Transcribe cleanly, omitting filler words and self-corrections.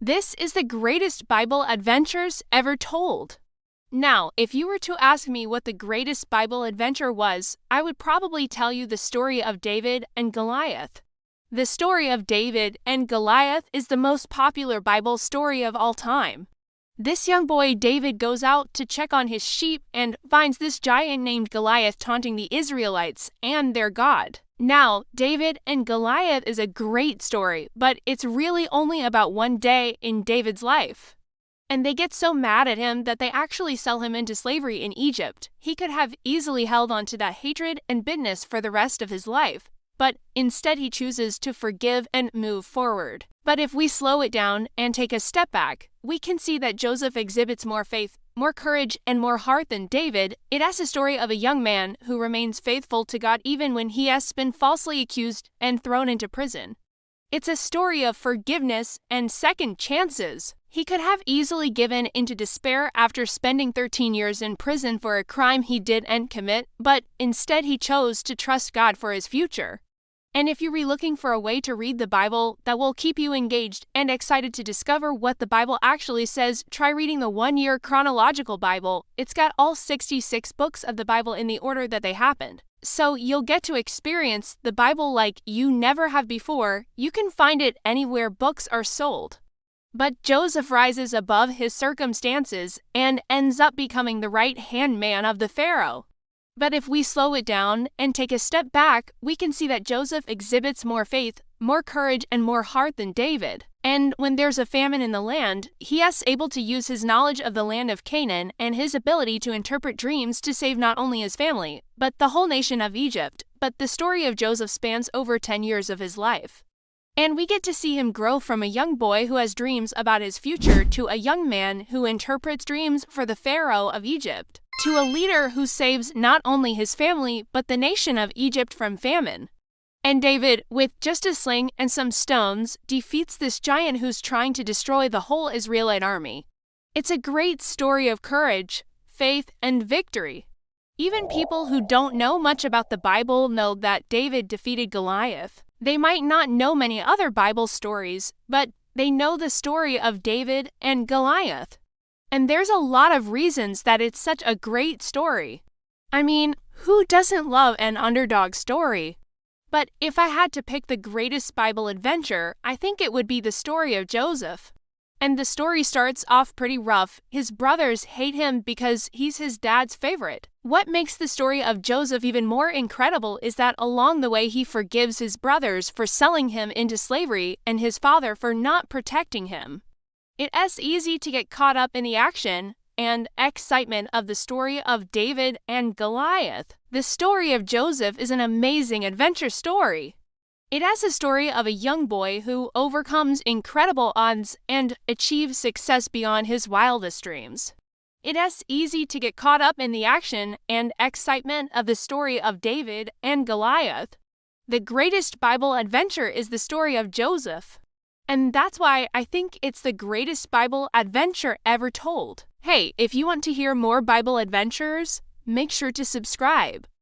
This is the greatest Bible adventures ever told. Now, if you were to ask me what the greatest Bible adventure was, I would probably tell you the story of David and Goliath. The story of David and Goliath is the most popular Bible story of all time. This young boy David goes out to check on his sheep and finds this giant named Goliath taunting the Israelites and their God. Now, David and Goliath is a great story, but it's really only about one day in David's life. And they get so mad at him that they actually sell him into slavery in Egypt. He could have easily held on to that hatred and bitterness for the rest of his life, but instead he chooses to forgive and move forward. But if we slow it down and take a step back, we can see that Joseph exhibits more faith, more courage, and more heart than David. It is a story of a young man who remains faithful to God even when he has been falsely accused and thrown into prison. It's a story of forgiveness and second chances. He could have easily given into despair after spending 13 years in prison for a crime he didn't commit, but instead he chose to trust God for his future. And if you're looking for a way to read the Bible that will keep you engaged and excited to discover what the Bible actually says, try reading the 1-year chronological Bible. It's got all 66 books of the Bible in the order that they happened. So you'll get to experience the Bible like you never have before. You can find it anywhere books are sold. But Joseph rises above his circumstances and ends up becoming the right-hand man of the Pharaoh. But if we slow it down and take a step back, we can see that Joseph exhibits more faith, more courage, and more heart than David. And when there's a famine in the land, he is able to use his knowledge of the land of Canaan and his ability to interpret dreams to save not only his family, but the whole nation of Egypt. But the story of Joseph spans over 10 years of his life. And we get to see him grow from a young boy who has dreams about his future to a young man who interprets dreams for the Pharaoh of Egypt, to a leader who saves not only his family, but the nation of Egypt from famine. And David, with just a sling and some stones, defeats this giant who's trying to destroy the whole Israelite army. It's a great story of courage, faith, and victory. Even people who don't know much about the Bible know that David defeated Goliath. They might not know many other Bible stories, but they know the story of David and Goliath. And there's a lot of reasons that it's such a great story. I mean, who doesn't love an underdog story? But if I had to pick the greatest Bible adventure, I think it would be the story of Joseph. And the story starts off pretty rough. His brothers hate him because he's his dad's favorite. What makes the story of Joseph even more incredible is that along the way he forgives his brothers for selling him into slavery and his father for not protecting him. It is easy to get caught up in the action and excitement of the story of David and Goliath. The story of Joseph is an amazing adventure story. It is a story of a young boy who overcomes incredible odds and achieves success beyond his wildest dreams. It is easy to get caught up in the action and excitement of the story of David and Goliath. The greatest Bible adventure is the story of Joseph. And that's why I think it's the greatest Bible adventure ever told. Hey, if you want to hear more Bible adventures, make sure to subscribe.